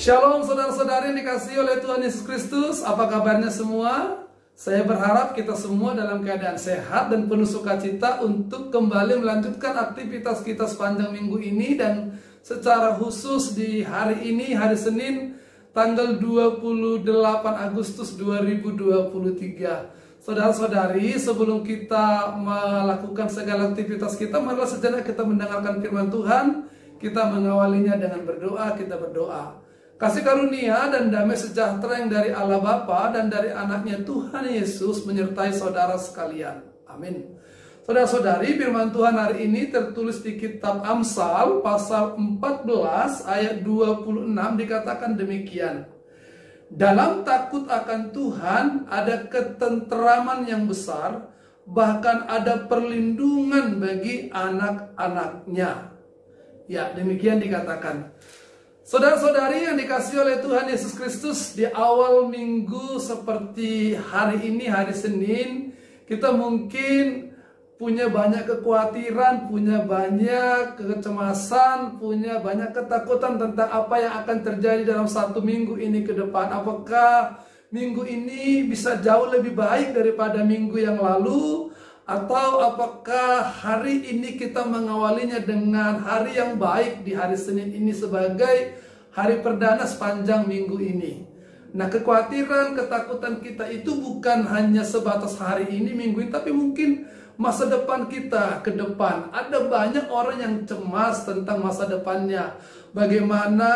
Shalom saudara-saudari yang dikasihi oleh Tuhan Yesus Kristus. Apa kabarnya semua? Saya berharap kita semua dalam keadaan sehat dan penuh sukacita untuk kembali melanjutkan aktivitas kita sepanjang minggu ini, dan secara khusus di hari ini, hari Senin, tanggal 28 Agustus 2023. Saudara-saudari, sebelum kita melakukan segala aktivitas kita, marilah sejenak kita mendengarkan firman Tuhan. Kita mengawalinya dengan berdoa. Kita berdoa. Kasih karunia dan damai sejahtera yang dari Allah Bapa dan dari anaknya Tuhan Yesus menyertai saudara sekalian. Amin. Saudara-saudari, firman Tuhan hari ini tertulis di kitab Amsal pasal 14 ayat 26, dikatakan demikian. Dalam takut akan Tuhan ada ketenteraman yang besar, bahkan ada perlindungan bagi anak-anaknya. Ya, demikian dikatakan. Saudara-saudari yang dikasihi oleh Tuhan Yesus Kristus, di awal minggu seperti hari ini, hari Senin, kita mungkin punya banyak kekhawatiran, punya banyak kecemasan, punya banyak ketakutan tentang apa yang akan terjadi dalam satu minggu ini ke depan. Apakah minggu ini bisa jauh lebih baik daripada minggu yang lalu? Atau apakah hari ini kita mengawalinya dengan hari yang baik di hari Senin ini sebagai hari perdana sepanjang minggu ini? Nah, kekhawatiran, ketakutan kita itu bukan hanya sebatas hari ini, minggu ini, tapi mungkin masa depan kita ke depan. Ada banyak orang yang cemas tentang masa depannya. Bagaimana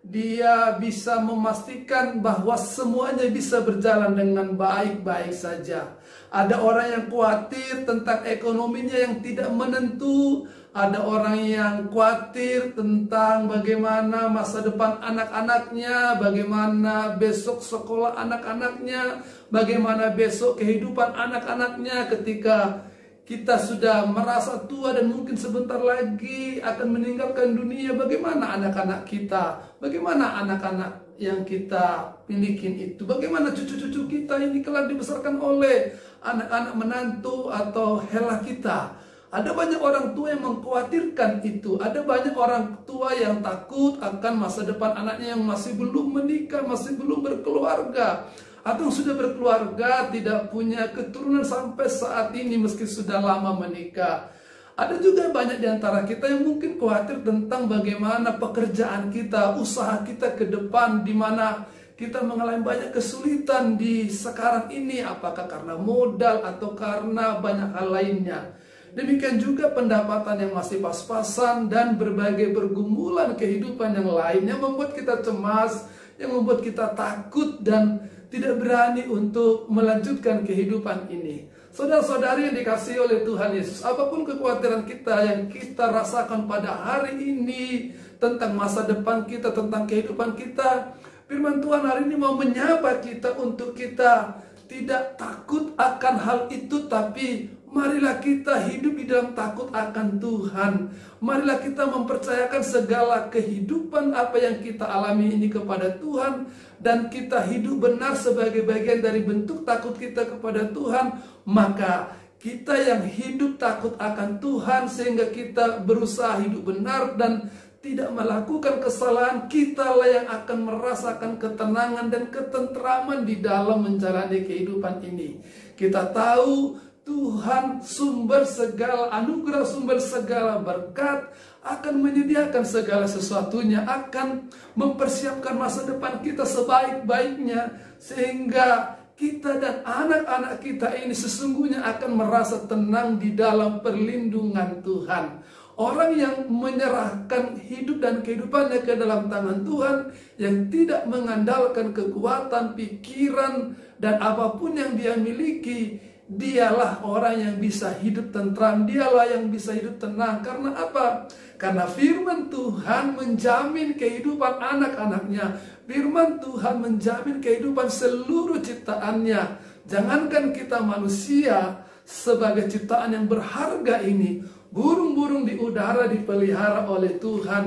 dia bisa memastikan bahwa semuanya bisa berjalan dengan baik-baik saja. Ada orang yang khawatir tentang ekonominya yang tidak menentu. Ada orang yang khawatir tentang bagaimana masa depan anak-anaknya, bagaimana besok sekolah anak-anaknya, bagaimana besok kehidupan anak-anaknya ketika kita sudah merasa tua dan mungkin sebentar lagi akan meninggalkan dunia. Bagaimana anak-anak kita, bagaimana anak-anak yang kita miliki itu, bagaimana cucu-cucu kita ini kelak dibesarkan oleh anak-anak menantu atau hela kita. Ada banyak orang tua yang mengkhawatirkan itu. Ada banyak orang tua yang takut akan masa depan anaknya yang masih belum menikah, masih belum berkeluarga, atau sudah berkeluarga tidak punya keturunan sampai saat ini meski sudah lama menikah. Ada juga banyak di antara kita yang mungkin khawatir tentang bagaimana pekerjaan kita, usaha kita ke depan, di mana kita mengalami banyak kesulitan di sekarang ini, apakah karena modal atau karena banyak hal lainnya. Demikian juga pendapatan yang masih pas-pasan dan berbagai pergumulan kehidupan yang lainnya membuat kita cemas, yang membuat kita takut dan tidak berani untuk melanjutkan kehidupan ini. Saudara-saudari yang dikasihi oleh Tuhan Yesus, apapun kekhawatiran kita yang kita rasakan pada hari ini tentang masa depan kita, tentang kehidupan kita, firman Tuhan hari ini mau menyapa kita untuk kita tidak takut akan hal itu, tapi Marilah kita hidup di dalam takut akan Tuhan. Marilah kita mempercayakan segala kehidupan apa yang kita alami ini kepada Tuhan, dan kita hidup benar sebagai bagian dari bentuk takut kita kepada Tuhan. Maka kita yang hidup takut akan Tuhan sehingga kita berusaha hidup benar dan tidak melakukan kesalahan, kitalah yang akan merasakan ketenangan dan ketentraman di dalam menjalani kehidupan ini. Kita tahu Tuhan sumber segala anugerah, sumber segala berkat, akan menyediakan segala sesuatunya, akan mempersiapkan masa depan kita sebaik-baiknya, sehingga kita dan anak-anak kita ini sesungguhnya akan merasa tenang di dalam perlindungan Tuhan. Orang yang menyerahkan hidup dan kehidupannya ke dalam tangan Tuhan, yang tidak mengandalkan kekuatan, pikiran, dan apapun yang dia miliki, dialah orang yang bisa hidup tentram, dialah yang bisa hidup tenang. Karena apa? Karena firman Tuhan menjamin kehidupan anak-anaknya. Firman Tuhan menjamin kehidupan seluruh ciptaannya. Jangankan kita manusia sebagai ciptaan yang berharga ini, burung-burung di udara dipelihara oleh Tuhan,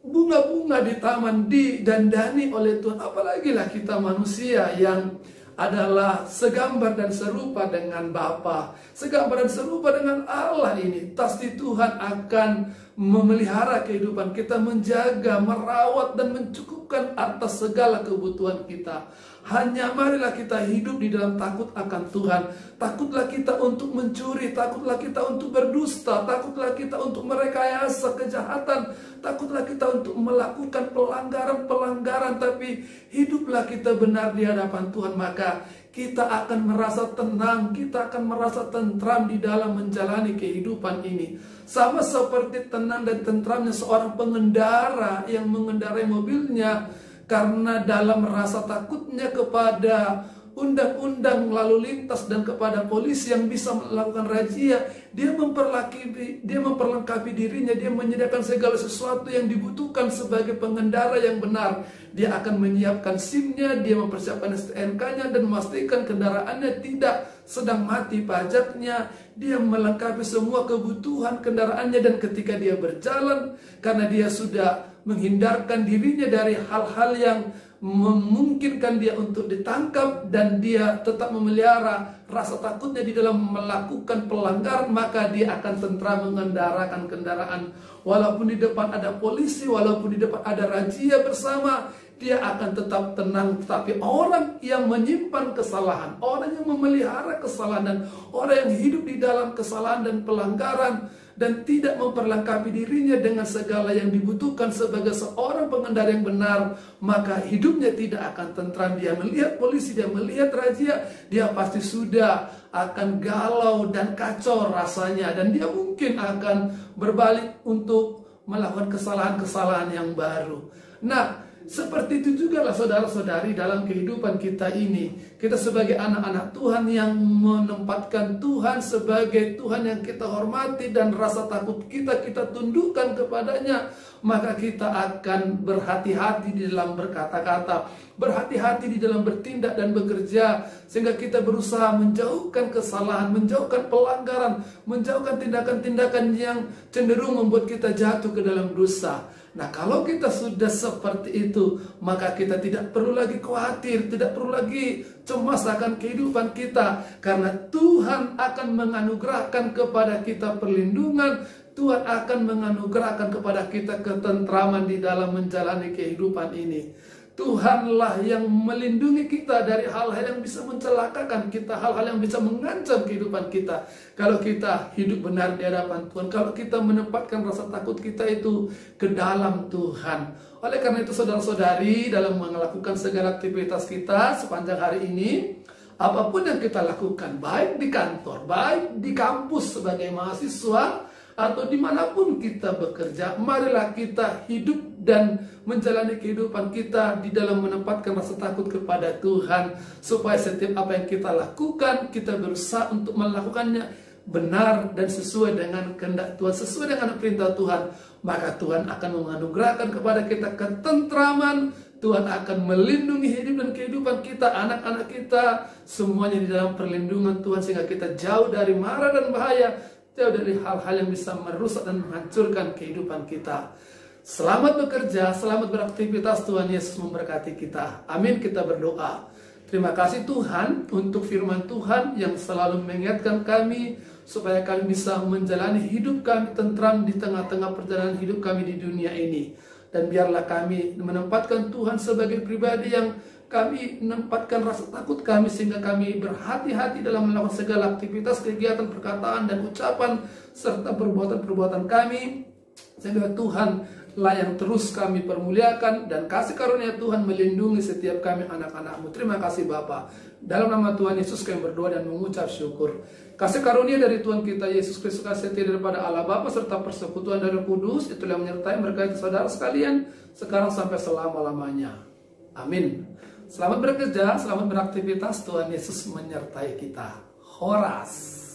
bunga-bunga di taman didandani oleh Tuhan. Apalagi lah kita manusia yang adalah segambar dan serupa dengan Bapa, segambar dan serupa dengan Allah ini. Pasti Tuhan akan memelihara kehidupan kita, menjaga, merawat, dan mencukupkan atas segala kebutuhan kita. Hanya marilah kita hidup di dalam takut akan Tuhan. Takutlah kita untuk mencuri, takutlah kita untuk berdusta, takutlah kita untuk merekayasa kejahatan, takutlah kita untuk melakukan pelanggaran-pelanggaran, tapi hiduplah kita benar di hadapan Tuhan. Maka kita akan merasa tenang, kita akan merasa tentram di dalam menjalani kehidupan ini. Sama seperti tenang dan tentramnya seorang pengendara yang mengendarai mobilnya, karena dalam rasa takutnya kepada undang-undang lalu lintas dan kepada polisi yang bisa melakukan razia, dia memperlengkapi dirinya, dia menyediakan segala sesuatu yang dibutuhkan sebagai pengendara yang benar. Dia akan menyiapkan SIM-nya, dia mempersiapkan STNK-nya, dan memastikan kendaraannya tidak sedang mati pajaknya. Dia melengkapi semua kebutuhan kendaraannya, dan ketika dia berjalan, karena dia sudah menghindarkan dirinya dari hal-hal yang memungkinkan dia untuk ditangkap, dan dia tetap memelihara rasa takutnya di dalam melakukan pelanggaran, maka dia akan tentram mengendarakan kendaraan. Walaupun di depan ada polisi, walaupun di depan ada razia bersama, dia akan tetap tenang. Tetapi orang yang menyimpan kesalahan, orang yang memelihara kesalahan, dan orang yang hidup di dalam kesalahan dan pelanggaran, dan tidak memperlengkapi dirinya dengan segala yang dibutuhkan sebagai seorang pengendara yang benar, maka hidupnya tidak akan tentram. Dia melihat polisi, dia melihat razia, dia pasti sudah akan galau dan kacau rasanya, dan dia mungkin akan berbalik untuk melakukan kesalahan-kesalahan yang baru. Nah, seperti itu juga lah saudara-saudari dalam kehidupan kita ini. Kita sebagai anak-anak Tuhan yang menempatkan Tuhan sebagai Tuhan yang kita hormati, dan rasa takut kita tundukkan kepadanya, maka kita akan berhati-hati di dalam berkata-kata, berhati-hati di dalam bertindak dan bekerja, sehingga kita berusaha menjauhkan kesalahan, menjauhkan pelanggaran, menjauhkan tindakan-tindakan yang cenderung membuat kita jatuh ke dalam dosa. Nah, kalau kita sudah seperti itu, maka kita tidak perlu lagi khawatir, tidak perlu lagi cemas akan kehidupan kita, karena Tuhan akan menganugerahkan kepada kita perlindungan, Tuhan akan menganugerahkan kepada kita ketentraman di dalam menjalani kehidupan ini. Tuhanlah yang melindungi kita dari hal-hal yang bisa mencelakakan kita, hal-hal yang bisa mengancam kehidupan kita. Kalau kita hidup benar di hadapan Tuhan, kalau kita menempatkan rasa takut kita itu ke dalam Tuhan. Oleh karena itu saudara-saudari, dalam melakukan segala aktivitas kita sepanjang hari ini, apapun yang kita lakukan, baik di kantor, baik di kampus sebagai mahasiswa, atau dimanapun kita bekerja, marilah kita hidup dan menjalani kehidupan kita di dalam menempatkan rasa takut kepada Tuhan, supaya setiap apa yang kita lakukan, kita berusaha untuk melakukannya benar dan sesuai dengan kehendak Tuhan, sesuai dengan perintah Tuhan. Maka Tuhan akan menganugerahkan kepada kita ketentraman, Tuhan akan melindungi hidup dan kehidupan kita, anak-anak kita, semuanya di dalam perlindungan Tuhan, sehingga kita jauh dari mara dan bahaya, jauh dari hal-hal yang bisa merusak dan menghancurkan kehidupan kita. Selamat bekerja, selamat beraktivitas, Tuhan Yesus memberkati kita. Amin, kita berdoa. Terima kasih Tuhan untuk firman Tuhan yang selalu mengingatkan kami supaya kami bisa menjalani hidup kami tentram di tengah-tengah perjalanan hidup kami di dunia ini. Dan biarlah kami menempatkan Tuhan sebagai pribadi yang kami menempatkan rasa takut kami, sehingga kami berhati-hati dalam melakukan segala aktivitas, kegiatan, perkataan, dan ucapan, serta perbuatan-perbuatan kami, sehingga Tuhan lah yang terus kami permuliakan, dan kasih karunia Tuhan melindungi setiap kami anak-anak-Mu. Terima kasih Bapa. Dalam nama Tuhan Yesus kami berdoa dan mengucap syukur. Kasih karunia dari Tuhan kita Yesus Kristus, kasih setia daripada Allah Bapa serta persekutuan dari Roh Kudus, itulah yang menyertai berkait saudara sekalian sekarang sampai selama-lamanya. Amin. Selamat bekerja, selamat beraktivitas. Tuhan Yesus menyertai kita. Horas.